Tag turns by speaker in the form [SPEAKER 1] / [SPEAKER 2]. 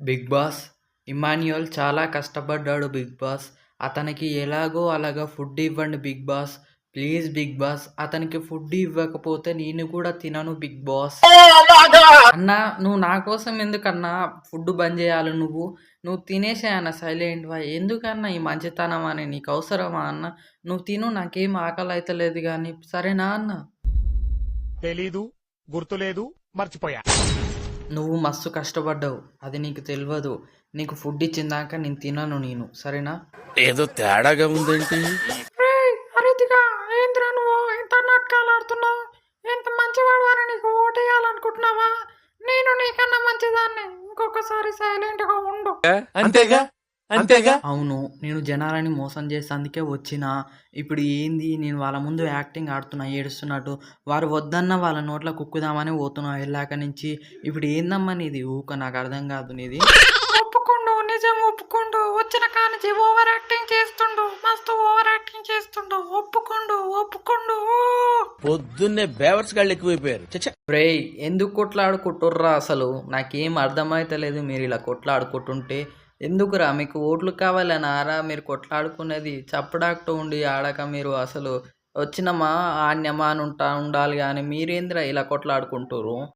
[SPEAKER 1] Big boss Emmanuel చాలా కష్టపడ్డాడు big boss. అతనికి ఎలాగో అలాగా ఫుడ్ ఇవ్వండి big boss. Please big boss. అతనికి ఫుడ్ ఇవ్వకపోతే నేను కూడా తినను బిగ్ బాస్. అన్నా నువ్వు నా కోసం ఎందుకన్నా ఫుడ్ బంద్ చేయాలి నువ్వు? నువ్వు తినేసేయ్ అన్న సైలెంట్‌గా. ఎందుకన్నా ఈ మంచితనం అని నీకు అవసరమా అన్న? నువ్వు తిను నాకేం ఆకలి అయితలేదు గానీ. సరేనా అన్న?
[SPEAKER 2] తెలీదు, గుర్తులేదు, మర్చిపోయా.
[SPEAKER 1] నువ్వు మస్తు కష్టపడ్డావు. అది నీకు తెల్వదు. నీకు ఫుడ్ ఇచ్చిందాక నేను తినను నేను. సరేనా?
[SPEAKER 3] ఏదో తేడాగా ఉందేంటి?
[SPEAKER 4] రేయ్ అరితిగా ఏంద్రా నువ్వు ఇంత నాటకాలు ఆడుతున్నావు? ఎంత మంచివాడు అని నీకు ఓటేయాలనుకుంటున్నావా? నేను నీకన్నా మంచిదాన్ని. ఇంకొకసారి సైలెంట్ గా ఉండు.
[SPEAKER 3] అంతేగా అంతేగా.
[SPEAKER 1] అవును. నేను జనాలని మోసం చేసేందుకే వచ్చినా. ఇప్పుడు ఏంది నేను వాళ్ళ ముందు యాక్టింగ్ ఆడుతున్నా ఏడుస్తున్నట్టు. వారు వద్దన్న వాళ్ళ నోట్లో కుక్కుదామని పోతున్నా ఎళ్ళాక నుంచి. ఇప్పుడు ఏందమ్మా నీది ఊక నాకు అర్థం కాదు నీది.
[SPEAKER 4] ఒప్పుకుండు, నిజం ఒప్పుకుండు. వచ్చిన కానించి ఓవర్ యాక్టింగ్ చేస్తుండు. మస్తు ఓవర్ యాక్టింగ్ చేస్తుండు. ఒప్పుకుండు.
[SPEAKER 3] పొద్దున్నే బేవర్స్ గాళ్ళు ఎక్కువైపోయారు. చచ్చా.
[SPEAKER 1] రేయ్ ఎందుకు కొట్లాడుకుంటుర్రా అసలు? నాకేం అర్థమైతలేదు మీరు ఇలా కొట్లాడుకుంటుంటే. ఎందుకురా మీకు ఓట్లు కావాలనారా మీరు కొట్లాడుకునేది? చప్పుడాక్తూ ఉండి ఆడక మీరు అసలు వచ్చినమా ఆడ్నమా అని ఉండాలి గానీ మీరేందిరా ఇలా కొట్లాడుకుంటుర్రు?